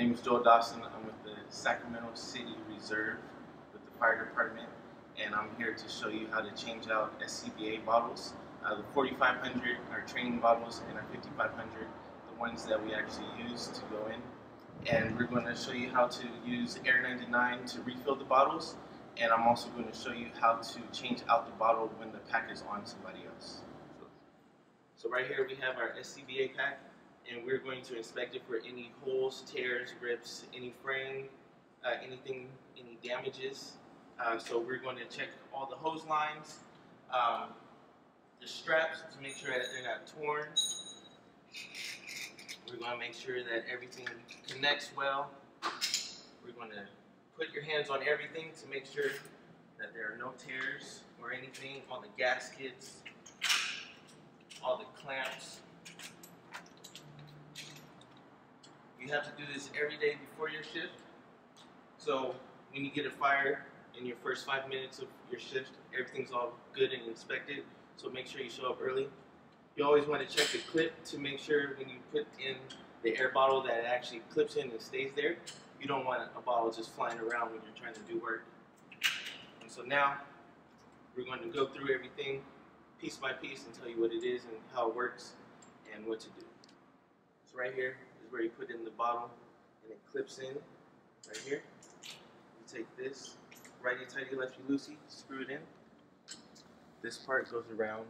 name is Joel Dawson. I'm with the Sacramento City Reserve with the fire department, and I'm here to show you how to change out SCBA bottles. The 4500 are training bottles, and our 5500, the ones that we actually use to go in. And we're going to show you how to use Air 99 to refill the bottles, and I'm also going to show you how to change out the bottle when the pack is on somebody else. So right here we have our SCBA pack, and we're going to inspect it for any holes, tears, rips, any fraying, any damages. So we're going to check all the hose lines, the straps to make sure that they're not torn. We're going to make sure that everything connects well. We're going to put your hands on everything to make sure that there are no tears or anything, all the gaskets, all the clamps. You have to do this every day before your shift. So when you get a fire in your first 5 minutes of your shift, everything's all good and inspected. So make sure you show up early. You always want to check the clip to make sure when you put in the air bottle that it actually clips in and stays there. You don't want a bottle just flying around when you're trying to do work. And so now we're going to go through everything piece by piece and tell you what it is and how it works and what to do. So right here is where you put in the bottle and it clips in right here. You take this, righty tighty, lefty loosey, screw it in. This part goes around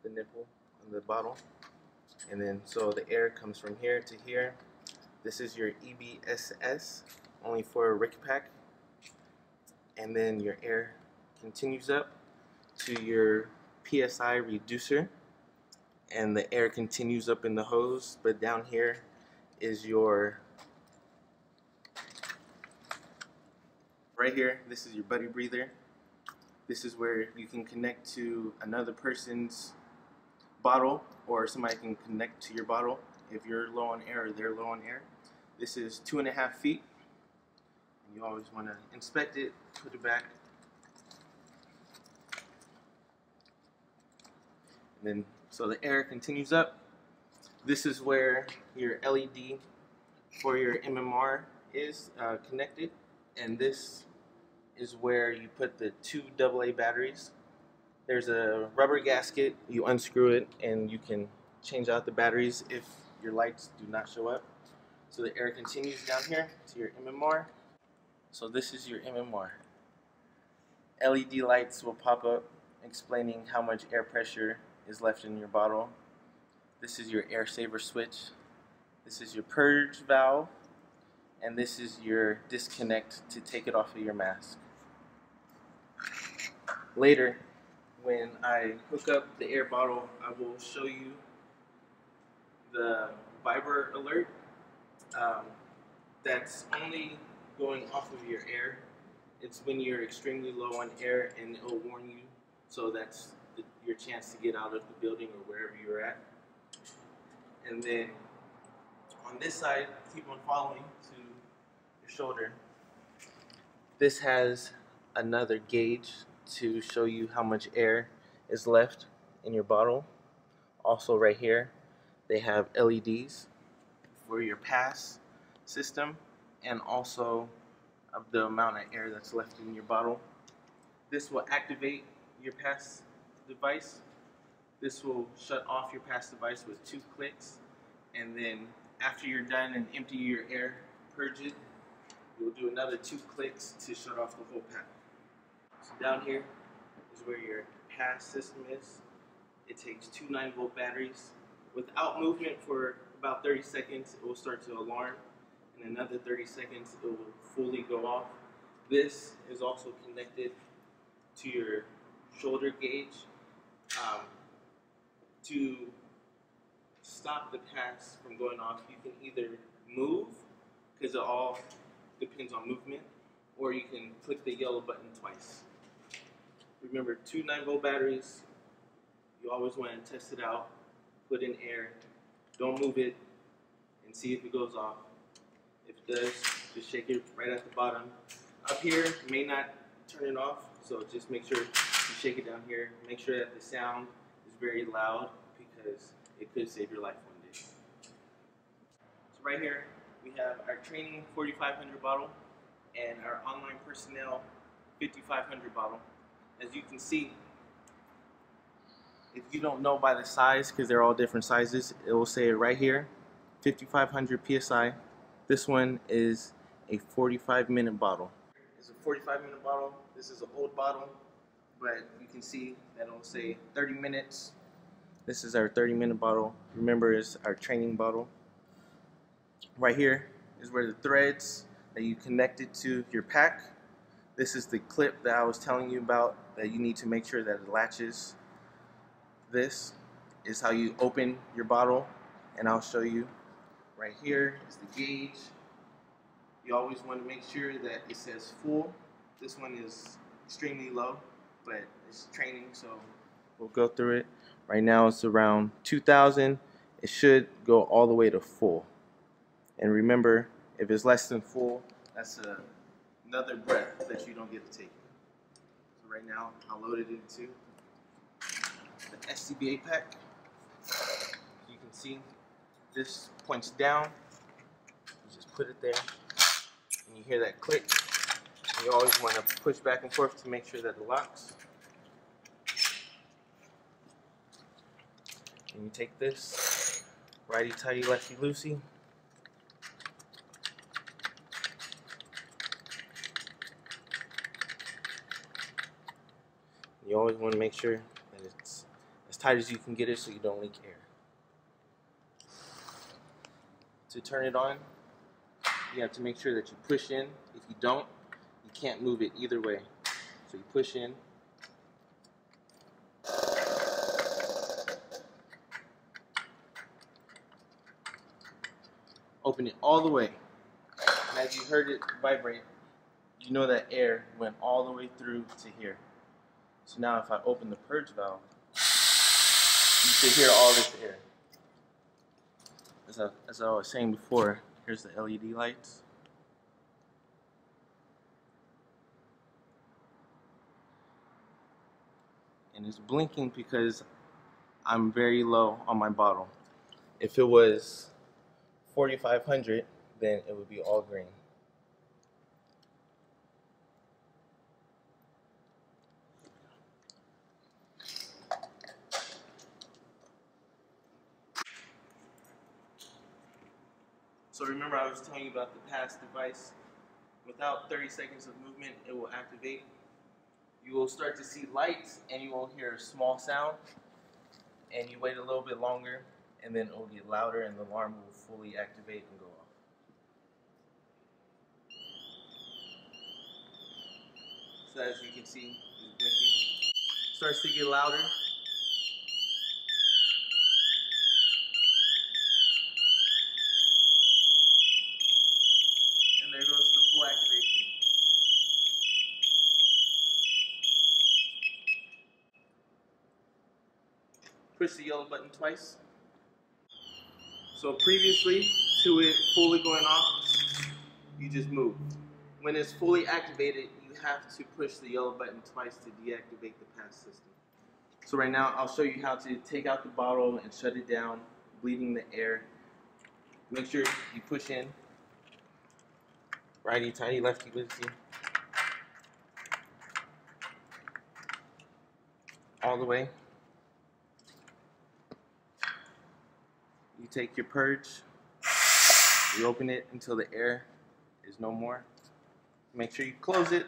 the nipple on the bottle, and then so the air comes from here to here. This is your EBSS, only for a Rick pack, and then your air continues up to your PSI reducer, and the air continues up in the hose, but down here is your, right here, this is your buddy breather. This is where you can connect to another person's bottle, or somebody can connect to your bottle if you're low on air or they're low on air. This is 2.5 feet. And you always want to inspect it, put it back. And then, so the air continues up. This is where your LED for your MMR is connected, and this is where you put the 2 AA batteries. There's a rubber gasket, you unscrew it, and you can change out the batteries if your lights do not show up. So the air continues down here to your MMR. So this is your MMR. LED lights will pop up explaining how much air pressure is left in your bottle. This is your air saver switch. This is your purge valve, and this is your disconnect to take it off of your mask. Later, when I hook up the air bottle, I will show you the Viber alert. That's only going off of your air. It's when you're extremely low on air, and it'll warn you. So that's your chance to get out of the building or wherever you're at. And then on this side, keep on following to your shoulder. This has another gauge to show you how much air is left in your bottle. Also right here, they have LEDs for your pass system, and also of the amount of air that's left in your bottle. This will activate your pass device. This will shut off your pass device with 2 clicks, and then after you're done and empty your air, purge it, you'll do another 2 clicks to shut off the whole pack. So down here is where your pass system is. It takes 2 9-volt batteries. Without movement for about 30 seconds, it will start to alarm. In another 30 seconds, it will fully go off. This is also connected to your shoulder gauge. To stop the pass from going off, you can either move, because it all depends on movement, or you can click the yellow button twice. Remember, 2 9-volt batteries. You always want to test it out, put in air, don't move it, and see if it goes off. If it does, just shake it right at the bottom. Up here, you may not turn it off, so just make sure you shake it down here. Make sure that the sound is very loud, because it could save your life one day. So right here We have our training 4,500 bottle and our online personnel 5,500 bottle. As you can see, if you don't know by the size, because they're all different sizes, it will say it right here, 5,500 PSI. This one is a 45-minute bottle. It's a 45-minute bottle. This is an old bottle, but you can see that it will say 30 minutes. This is our 30-minute bottle. Remember, it's our training bottle. Right here is where the threads that you connected to your pack. This is the clip that I was telling you about that you need to make sure that it latches. This is how you open your bottle, and I'll show you. Right here is the gauge. You always want to make sure that it says full. This one is extremely low, but it's training, so we'll go through it. Right now it's around 2,000. It should go all the way to full. And remember, if it's less than full, that's another breath that you don't get to take. So right now, I'll load it into the SCBA pack. You can see this points down. You just put it there, and you hear that click. You always want to push back and forth to make sure that it locks. And you take this, righty-tighty, lefty-loosey. You always want to make sure that it's as tight as you can get it so you don't leak air. To turn it on, you have to make sure that you push in. If you don't, you can't move it either way. So you push in. Open it all the way. And as you heard it vibrate, you know that air went all the way through to here. So now if I open the purge valve, you should hear all this air. As I was saying before, here's the LED lights. And it's blinking because I'm very low on my bottle. If it was 4,500, then it would be all green. So remember, I was telling you about the pass device. Without 30 seconds of movement, it will activate. You will start to see lights, and you will hear a small sound. And you wait a little bit longer, and then it will get louder, and the alarm will fully activate and go off. So as you can see, it's blinking. Starts to get louder. And there goes the full activation. Push the yellow button twice. So previously to it fully going off, you just move. When it's fully activated, you have to push the yellow button twice to deactivate the pass system. So right now, I'll show you how to take out the bottle and shut it down, bleeding the air. Make sure you push in, righty-tighty, lefty-loosey, all the way. You take your purge, you open it until the air is no more. Make sure you close it,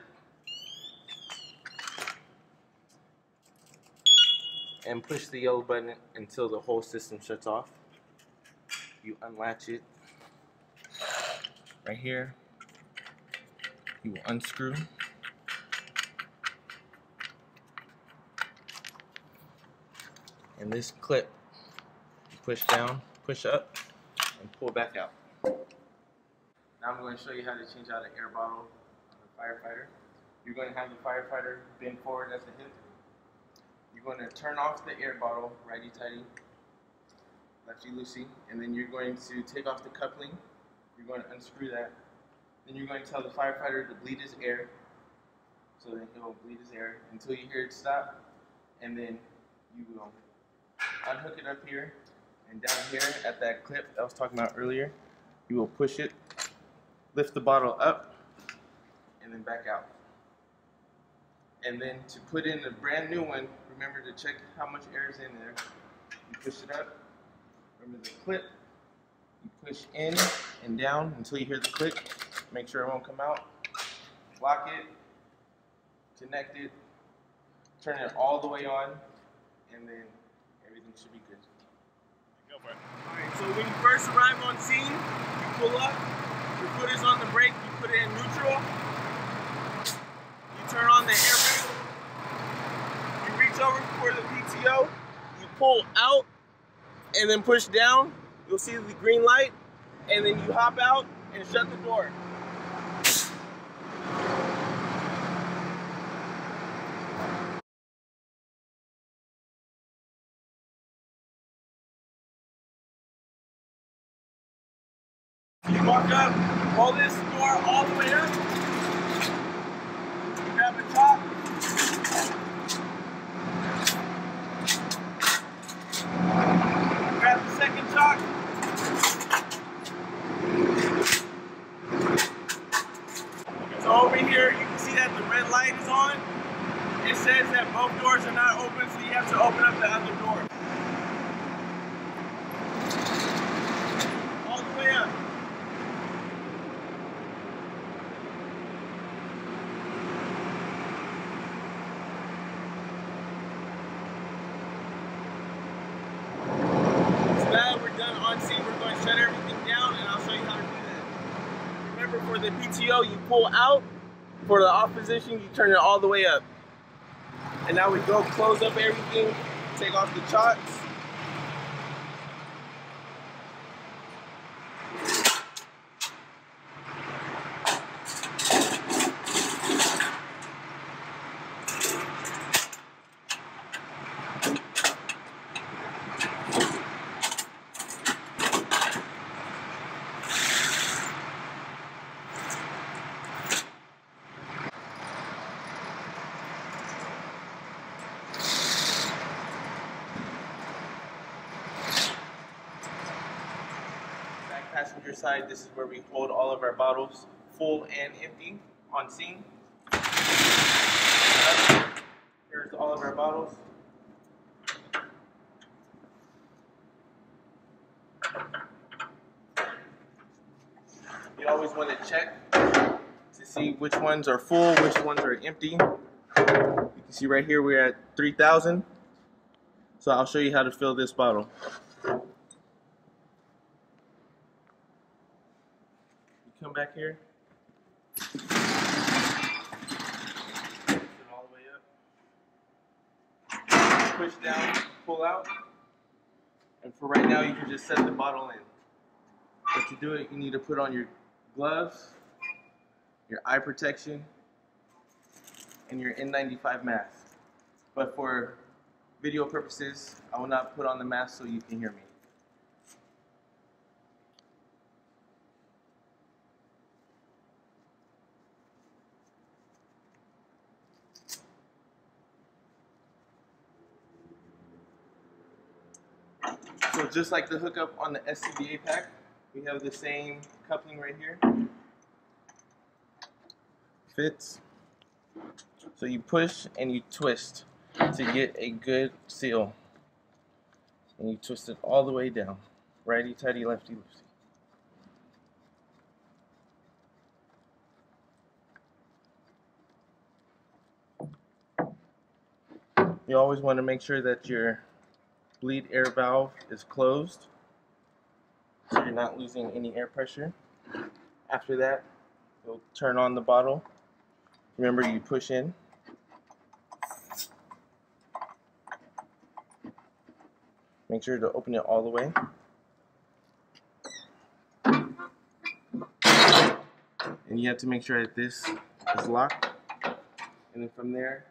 and push the yellow button until the whole system shuts off. You unlatch it right here. You will unscrew. And this clip, you push down, push up, and pull back out. Now I'm going to show you how to change out an air bottle on a firefighter. You're going to have the firefighter bend forward at the hip. You're going to turn off the air bottle, righty-tighty, lefty-loosey, and then you're going to take off the coupling. You're going to unscrew that. Then you're going to tell the firefighter to bleed his air. So then he'll bleed his air until you hear it stop, and then you will unhook it up here, and down here at that clip that I was talking about earlier, you will push it lift the bottle up and then back out. And then to put in a brand new one, remember to check how much air is in there. You push it up. Remember the clip. You push in and down until you hear the click. Make sure it won't come out. Lock it. Connect it. Turn it all the way on. And then everything should be good. Go for it. Alright, so when you first arrive on scene, you pull up. Your foot is on the brake. You put it in neutral. You turn on the air brake. You reach over for the PTO. You pull out and then push down. You'll see the green light. And then you hop out and shut the door. You walk up, pull this door all the way up. Grab the top. Grab the second chock. So over here, you can see that the red light is on. It says that both doors are not open, so you have to open up the other door. All the way up. On scene, we're going to shut everything down, and I'll show you how to do that. Remember, for the PTO, you pull out. For the off position, you turn it all the way up. And now we go close up everything, take off the chocks. Passenger side, this is where we hold all of our bottles full and empty on scene. Here's all of our bottles. You always want to check to see which ones are full, which ones are empty. You can see right here we're at 3,000. So I'll show you how to fill this bottle. Come back here. Put it all the way up. Push down, pull out. And for right now, you can just set the bottle in. But to do it, you need to put on your gloves, your eye protection, and your N95 mask. But for video purposes, I will not put on the mask so you can hear me. So just like the hookup on the SCBA pack, we have the same coupling right here. Fits. So you push and you twist to get a good seal. And you twist it all the way down. Righty tighty, lefty loosey. You always want to make sure that your bleed air valve is closed so you're not losing any air pressure. After that, you'll turn on the bottle. Remember, you push in. Make sure to open it all the way. And you have to make sure that this is locked. And then from there,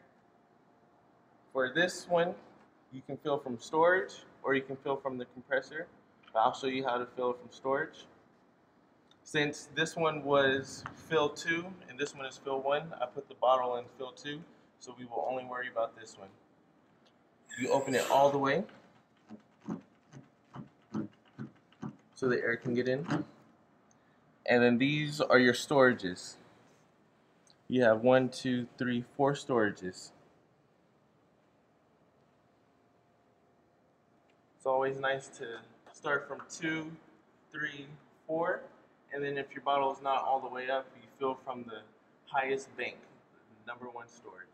for this one, you can fill from storage or you can fill from the compressor. But I'll show you how to fill from storage. Since this one was fill 2 and this one is fill 1, I put the bottle in fill 2, so we will only worry about this one. You open it all the way so the air can get in. And then these are your storages. You have 1, 2, 3, 4 storages. It's always nice to start from 2, 3, 4, and then if your bottle is not all the way up, you fill from the highest bank, the number 1 storage.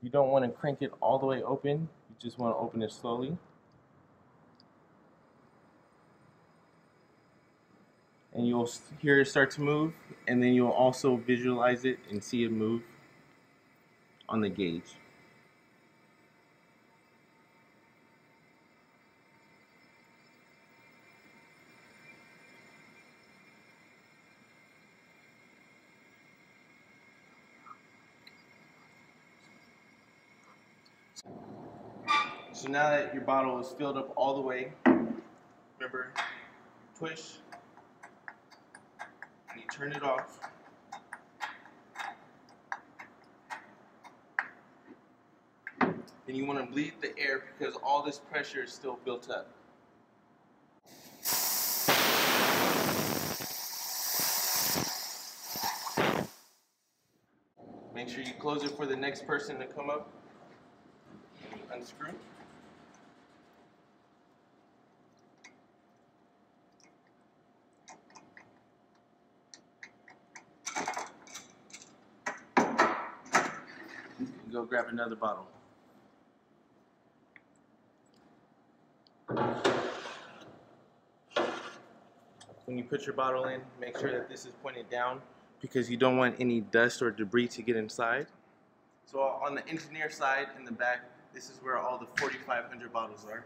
You don't want to crank it all the way open, you just want to open it slowly. And you'll hear it start to move, and then you'll also visualize it and see it move on the gauge. So now that your bottle is filled up all the way, remember, push, and you turn it off. And you want to bleed the air because all this pressure is still built up. Make sure you close it for the next person to come up and unscrew. And go grab another bottle. When you put your bottle in, make sure that this is pointed down because you don't want any dust or debris to get inside. So on the engineer side in the back, this is where all the 4,500 bottles are.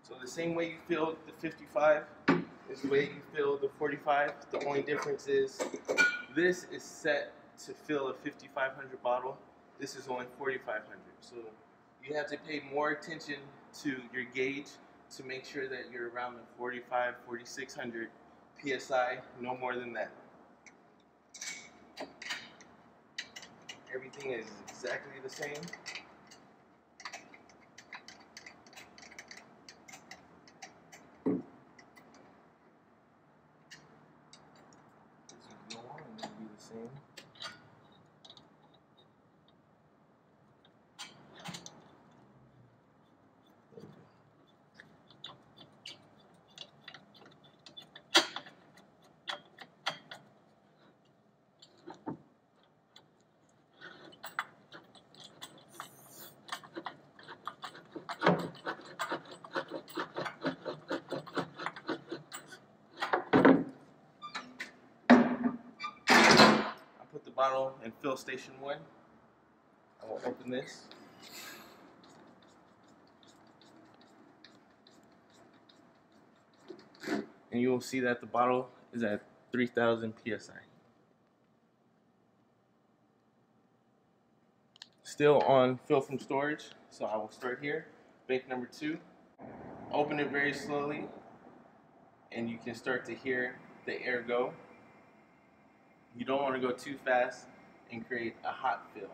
So the same way you filled the 55 is the way you fill the 45. The only difference is this is set to fill a 5,500 bottle. This is only 4,500. So you have to pay more attention to your gauge to make sure that you're around the 45, 4,600 PSI, no more than that. Everything is exactly the same. This is more and it'll be the same. Put the bottle in fill station 1. I will open this. And you will see that the bottle is at 3,000 PSI. Still on fill from storage, so I will start here. Bank number 2. Open it very slowly, and you can start to hear the air go. You don't want to go too fast and create a hot fill.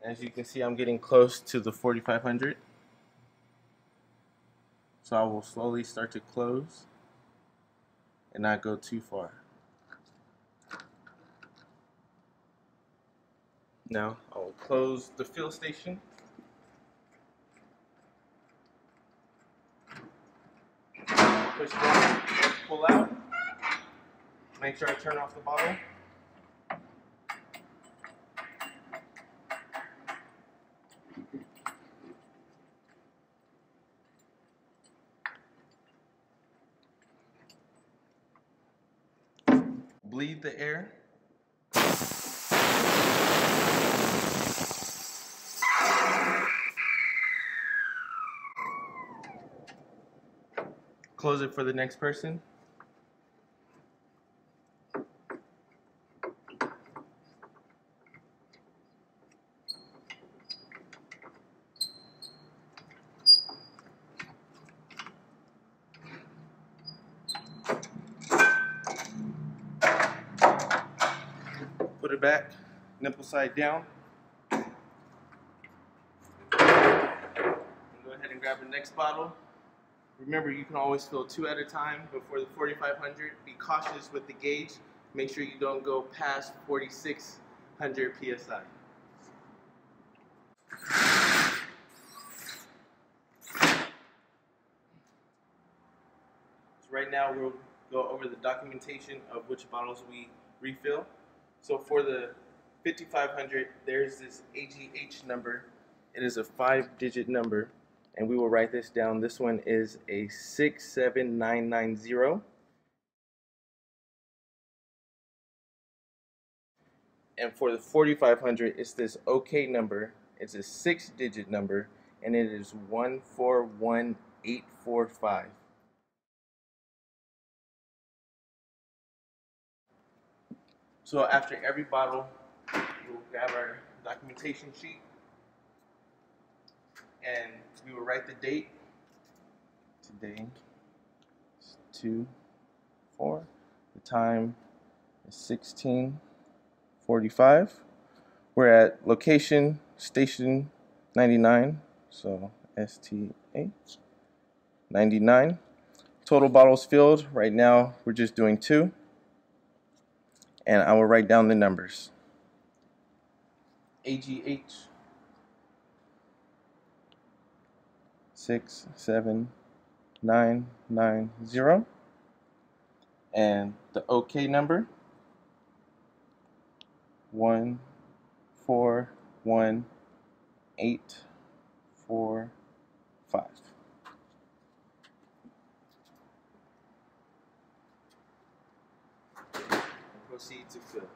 As you can see, I'm getting close to the 4,500. So I will slowly start to close and not go too far. Now I will close the fill station. Push down, pull out. Make sure I turn off the bottle. Bleed the air. Close it for the next person. Put it back, nipple side down. And go ahead and grab the next bottle. Remember, you can always fill 2 at a time before the 4,500. Be cautious with the gauge. Make sure you don't go past 4,600 psi. So right now we'll go over the documentation of which bottles we refill. So for the 5,500, there's this AGH number. It is a 5-digit number, and we will write this down. This one is a 67990. And for the 4,500, it's this OK number. It's a 6-digit number, and it is 141845. So after every bottle, we'll grab our documentation sheet, and we will write the date. Today is 2/4. The time is 16:45. We're at location station 99, so STA 99. Total bottles filled. Right now we're just doing 2, and I will write down the numbers. AGH 67990, and the OK number 141845. Proceed to fill.